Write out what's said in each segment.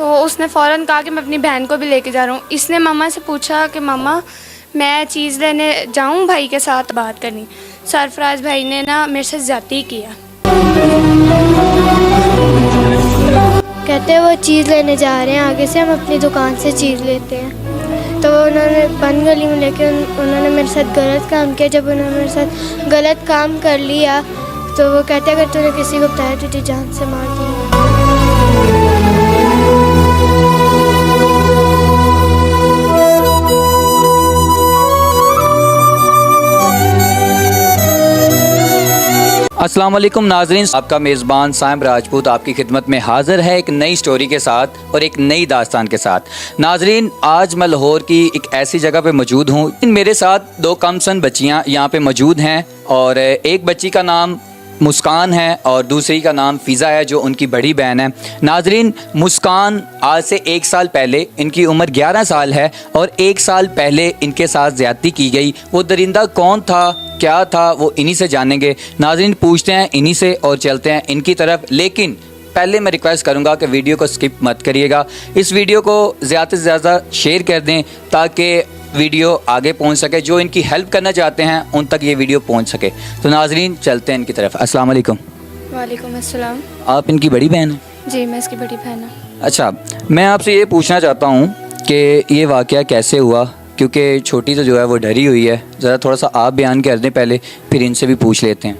تو اس نے فوراً کہا کہ میں اپنی بہن کو بھی لے کے جا رہا ہوں. اس نے ماما سے پوچھا کہ ماما میں چیز لینے جاؤں بھائی کے ساتھ بات کرنی. سرفراز بھائی نے نا میرے سے زیادتی کیا. کہتے ہیں وہ چیز لینے جا رہے ہیں آگے سے، ہم اپنی دکان سے چیز لیتے ہیں. تو انہوں نے بند گلی میں لے کے انہوں نے میرے ساتھ غلط کام کیا. جب انہوں نے میرے ساتھ غلط کام کر لیا تو وہ کہتے اگر تو نے کسی کو بتایا تجھے جان سے مار دوں گا. السلام علیکم ناظرین، آپ کا میزبان سائم راجپوت آپ کی خدمت میں حاضر ہے ایک نئی سٹوری کے ساتھ اور ایک نئی داستان کے ساتھ. ناظرین، آج میں لاہور کی ایک ایسی جگہ پہ موجود ہوں. میرے ساتھ دو کم سن بچیاں یہاں پہ موجود ہیں اور ایک بچی کا نام مسکان ہے اور دوسری کا نام فضا ہے جو ان کی بڑی بہن ہے. ناظرین، مسکان آج سے 1 سال پہلے، ان کی عمر 11 سال ہے اور 1 سال پہلے ان کے ساتھ زیادتی کی گئی. وہ درندہ کون تھا، کیا تھا، وہ انہی سے جانیں گے. ناظرین، پوچھتے ہیں انہی سے اور چلتے ہیں ان کی طرف. لیکن پہلے میں ریکویسٹ کروں گا کہ ویڈیو کو سکپ مت کریے گا. اس ویڈیو کو زیادہ سے زیادہ شیئر کر دیں تاکہ ویڈیو آگے پہنچ سکے. جو ان کی ہیلپ کرنا چاہتے ہیں ان تک یہ ویڈیو پہنچ سکے. تو ناظرین چلتے ہیں ان کی طرف. السلام علیکم. وعلیکم السلام. آپ ان کی بڑی بہن ہیں؟ جی میں اس کی بڑی بہن ہوں. اچھا، میں آپ سے یہ پوچھنا چاہتا ہوں کہ یہ واقعہ کیسے ہوا، کیونکہ چھوٹی تو جو ہے وہ ڈری ہوئی ہے. ذرا تھوڑا سا آپ بیان کر دیں پہلے، پھر ان سے بھی پوچھ لیتے ہیں.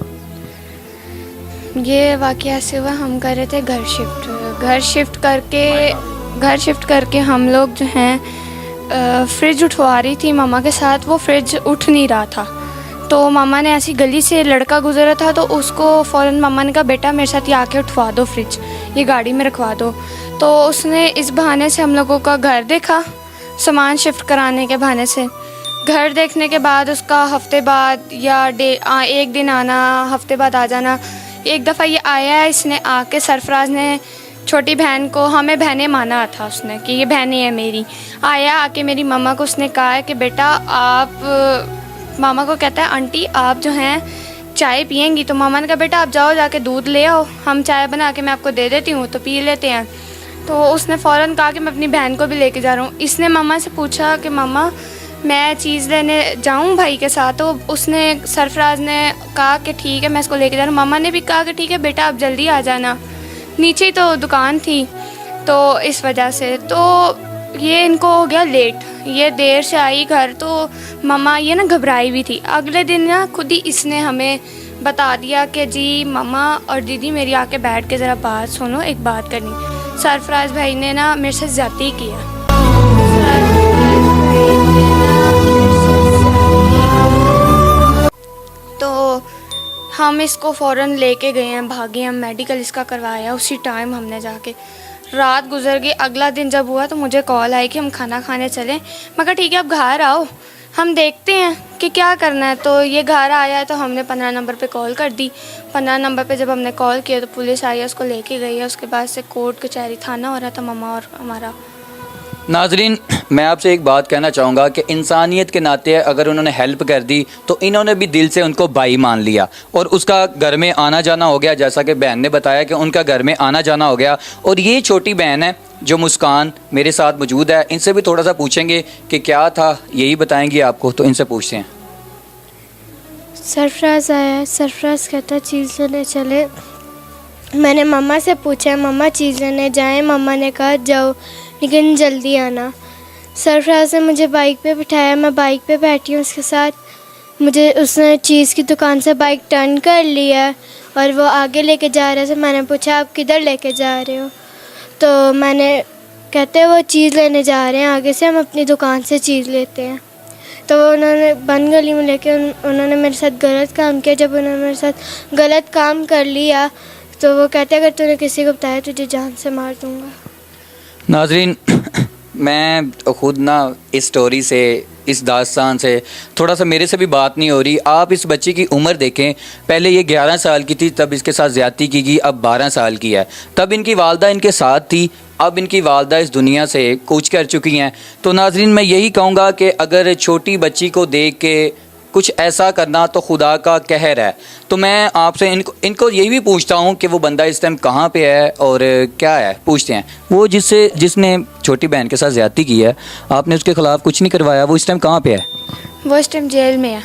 یہ واقعہ ایسے ہوا، ہم کر رہے تھے گھر شفٹ کر کے ہم لوگ جو ہیں فریج اٹھوا رہی تھی ماما کے ساتھ. وہ فریج اٹھ نہیں رہا تھا تو ماما نے ایسی گلی سے لڑکا گزرا تھا تو اس کو فوراً ماما نے کہا بیٹا میرے ساتھ یہ آ کے اٹھوا دو فریج، یہ گاڑی میں رکھوا دو. تو اس نے اس بہانے سے ہم لوگوں کا گھر دیکھا، سامان شفٹ کرانے کے بہانے سے. گھر دیکھنے کے بعد اس کا ہفتے بعد یا 1 دن آنا، ہفتے بعد آ جانا. ایک دفعہ یہ آیا ہے، اس نے آ کے سرفراز نے چھوٹی بہن کو، ہمیں بہنیں مانا تھا اس نے کہ یہ بہنیں ہیں میری. آیا آ کے میری ماما کو اس نے کہا ہے کہ بیٹا آپ، ماما کو کہتا ہے آنٹی آپ جو ہیں چائے پئیں گی؟ تو ماما نے کہا بیٹا آپ جاؤ جا کے دودھ لے آؤ، ہم چائے بنا کے میں آپ کو دے دیتی ہوں تو پی لیتے ہیں. تو اس نے فوراً کہا کہ میں اپنی بہن کو بھی لے کے جا رہا ہوں. اس نے ماما سے پوچھا کہ ماما میں چیز لینے جاؤں بھائی کے ساتھ. تو اس نے، سرفراز نے کہا کہ ٹھیک ہے میں اس کو لے کے جا رہا ہوں. ماما نے بھی کہا کہ ٹھیک ہے بیٹا آپ جلدی آ جانا، نیچے ہی تو دکان تھی تو اس وجہ سے. تو یہ ان کو ہو گیا لیٹ، یہ دیر سے آئی گھر. تو ماما یہ نا گھبرائی ہوئی تھی. اگلے دن نا خود ہی اس نے ہمیں بتا دیا کہ جی ماما اور دیدی میری آ کے بیٹھ کے ذرا بات سنو، ایک بات کرنی. سرفراز بھائی نے نا میرے سے زیادتی کیا. تو ہم اس کو فوراً لے کے گئے ہیں، بھاگے، ہم میڈیکل اس کا کروایا. اسی ٹائم ہم نے جا کے، رات گزر گئی. اگلا دن جب ہوا تو مجھے کال آئی کہ ہم کھانا کھانے چلیں. میں کہا ٹھیک ہے آپ گھر آؤ، ہم دیکھتے ہیں کہ کیا کرنا ہے. تو یہ گھر آیا تو ہم نے 15 نمبر پہ کال کر دی. 15 نمبر پہ جب ہم نے کال کیا تو پولیس آئی ہے، اس کو لے کے گئی ہے. اس کے بعد سے کورٹ کچہری تھانہ ہو رہا تھا ماما اور ہمارا. ناظرین، میں آپ سے ایک بات کہنا چاہوں گا کہ انسانیت کے ناطے اگر انہوں نے ہیلپ کر دی تو انہوں نے بھی دل سے ان کو بھائی مان لیا اور اس کا گھر میں آنا جانا ہو گیا. جیسا کہ بہن نے بتایا کہ ان کا گھر میں آنا جانا ہو گیا. اور یہ چھوٹی بہن ہے جو مسکان میرے ساتھ موجود ہے، ان سے بھی تھوڑا سا پوچھیں گے کہ کیا تھا، یہی بتائیں گی آپ کو. تو ان سے پوچھتے ہیں. سرفراز آیا، سرفراز کہتا چیز لینے چلے. میں نے ماما سے پوچھا ماما چیز لینے جائیں؟ ماما نے کہا جاؤ لیکن جلدی آنا. سرفراز نے مجھے بائک پہ بٹھایا، میں بائک پہ بیٹھی ہوں اس کے ساتھ. مجھے اس نے چیز کی دکان سے بائک ٹرن کر لیا اور وہ آگے لے کے جا رہا تھا. میں نے پوچھا آپ کدھر لے کے جا رہے ہو؟ تو میں نے، کہتے وہ چیز لینے جا رہے ہیں آگے سے، ہم اپنی دکان سے چیز لیتے ہیں. تو انہوں نے بند گلی میں لے کے انہوں نے میرے ساتھ غلط کام کیا. جب انہوں نے میرے ساتھ غلط کام کر لیا تو وہ کہتے اگر تو نے کسی کو بتایا تجھے جان سے مار دوں گا. ناظرین، میں خود نا اس سٹوری سے، اس داستان سے تھوڑا سا میرے سے بھی بات نہیں ہو رہی. آپ اس بچی کی عمر دیکھیں، پہلے یہ 11 سال کی تھی تب اس کے ساتھ زیادتی کی گئی، اب 12 سال کی ہے. تب ان کی والدہ ان کے ساتھ تھی، اب ان کی والدہ اس دنیا سے کوچ کر چکی ہیں. تو ناظرین میں یہی کہوں گا کہ اگر چھوٹی بچی کو دیکھ کے کچھ ایسا کرنا تو خدا کا قہر ہے. تو میں آپ سے ان کو یہی بھی پوچھتا ہوں کہ وہ بندہ اس ٹائم کہاں پہ ہے اور کیا ہے. پوچھتے ہیں وہ جس نے چھوٹی بہن کے ساتھ زیادتی کی ہے, آپ نے اس کے خلاف کچھ نہیں کروایا, وہ اس ٹائم کہاں پہ ہے؟ وہ اس ٹائم جیل میں ہے.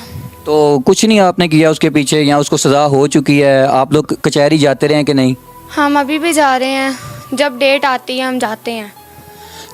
تو کچھ نہیں آپ نے کیا اس کے پیچھے, یا اس کو سزا ہو چکی ہے؟ آپ لوگ کچہری جاتے رہے ہیں کہ نہیں؟ ہم ابھی بھی جا رہے ہیں, جب ڈیٹ آتی ہے ہم جاتے ہیں.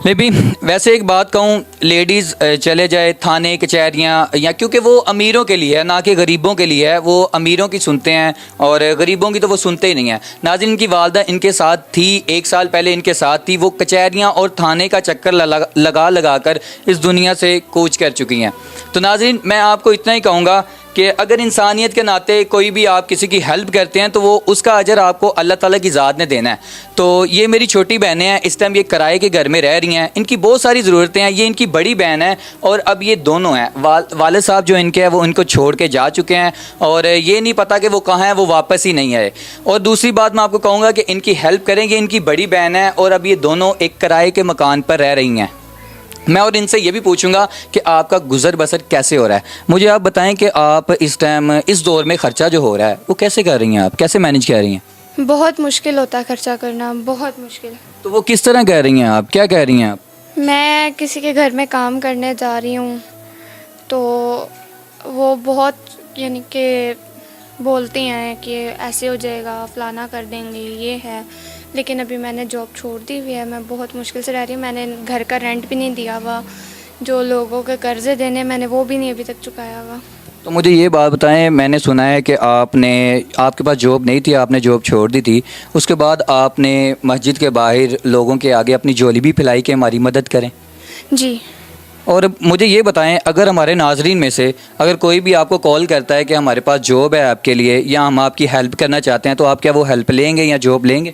لیکن ویسے ایک بات کہوں, لیڈیز چلے جائے تھانے کچہریاں, یا کیونکہ وہ امیروں کے لیے ہے نہ کہ غریبوں کے لیے ہے, وہ امیروں کی سنتے ہیں اور غریبوں کی تو وہ سنتے ہی نہیں ہیں. ناظرین, ان کی والدہ ان کے ساتھ تھی, 1 سال پہلے ان کے ساتھ تھی, وہ کچہریاں اور تھانے کا چکر لگا کر اس دنیا سے کوچ کر چکی ہیں. تو ناظرین, میں آپ کو اتنا ہی کہوں گا کہ اگر انسانیت کے ناطے کوئی بھی آپ کسی کی ہیلپ کرتے ہیں تو وہ اس کا اجر آپ کو اللہ تعالیٰ کی ذات نے دینا ہے. تو یہ میری چھوٹی بہنیں ہیں, اس ٹائم یہ کرائے کے گھر میں رہ رہی ہیں, ان کی بہت ساری ضرورتیں ہیں. یہ ان کی بڑی بہن ہے اور اب یہ دونوں ہیں. والد صاحب جو ان کے ہیں وہ ان کو چھوڑ کے جا چکے ہیں اور یہ نہیں پتہ کہ وہ کہاں ہیں, وہ واپس ہی نہیں آئے. اور دوسری بات میں آپ کو کہوں گا کہ ان کی ہیلپ کریں, یہ ان کی بڑی بہن ہے اور اب یہ دونوں ایک کرائے کے مکان پر رہ رہی ہیں. میں اور ان سے یہ بھی پوچھوں گا کہ آپ کا گزر بسر کیسے ہو رہا ہے. مجھے آپ بتائیں کہ آپ اس ٹائم اس دور میں خرچہ جو ہو رہا ہے وہ کیسے کر رہی ہیں, آپ کیسے مینیج کر رہی ہیں؟ بہت مشکل ہوتا ہے خرچہ کرنا, بہت مشکل. تو وہ کس طرح کہہ رہی ہیں, آپ کیا کہہ رہی ہیں آپ؟ میں کسی کے گھر میں کام کرنے جا رہی ہوں تو وہ بہت یعنی کہ بولتے ہیں کہ ایسے ہو جائے گا, فلانا کر دیں گے, یہ ہے. لیکن ابھی میں نے جاب چھوڑ دی ہوئی ہے, میں بہت مشکل سے رہ رہی ہوں. میں نے گھر کا رینٹ بھی نہیں دیا ہوا, جو لوگوں کے قرضے دینے میں نے وہ بھی نہیں ابھی تک چکایا ہوا. تو مجھے یہ بات بتائیں, میں نے سنا ہے کہ آپ کے پاس جاب نہیں تھی, آپ نے جاب چھوڑ دی تھی, اس کے بعد آپ نے مسجد کے باہر لوگوں کے آگے اپنی جولی بھی پھیلائی کہ ہماری مدد کریں. جی. اور مجھے یہ بتائیں, اگر ہمارے ناظرین میں سے اگر کوئی بھی آپ کو کال کرتا ہے کہ ہمارے پاس جاب ہے آپ کے لیے, یا ہم آپ کی ہیلپ کرنا چاہتے ہیں, تو آپ کیا وہ ہیلپ لیں گے یا جاب لیں گے؟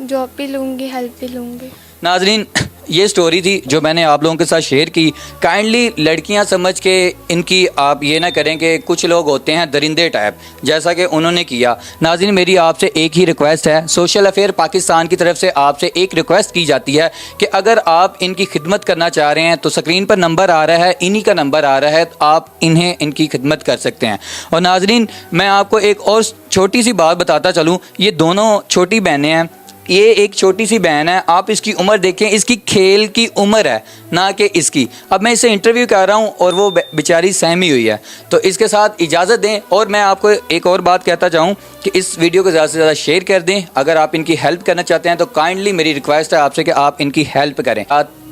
جاب بھی لوں گی, ہیلپ بھی لوں گی. ناظرین, یہ سٹوری تھی جو میں نے آپ لوگوں کے ساتھ شیئر کی. کائنڈلی لڑکیاں سمجھ کے ان کی آپ یہ نہ کریں کہ کچھ لوگ ہوتے ہیں درندے ٹائپ, جیسا کہ انہوں نے کیا. ناظرین, میری آپ سے ایک ہی ریکویسٹ ہے, سوشل افیئر پاکستان کی طرف سے آپ سے ایک ریکویسٹ کی جاتی ہے کہ اگر آپ ان کی خدمت کرنا چاہ رہے ہیں تو اسکرین پر نمبر آ رہا ہے, انہی کا نمبر آ رہا ہے, آپ ان کی خدمت کر سکتے ہیں. اور ناظرین, میں آپ کو ایک اور چھوٹی سی بات بتاتا چلوں, یہ دونوں چھوٹی بہنیں ہیں. یہ ایک چھوٹی سی بہن ہے, آپ اس کی عمر دیکھیں, اس کی کھیل کی عمر ہے نہ کہ اس کی. اب میں اسے انٹرویو کر رہا ہوں اور وہ بیچاری سہمی ہوئی ہے. تو اس کے ساتھ اجازت دیں, اور میں آپ کو ایک اور بات کہتا چاہوں کہ اس ویڈیو کو زیادہ سے زیادہ شیئر کر دیں. اگر آپ ان کی ہیلپ کرنا چاہتے ہیں تو کائنڈلی میری ریکویسٹ ہے آپ سے کہ آپ ان کی ہیلپ کریں.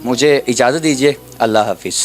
مجھے اجازت دیجیے, اللہ حافظ.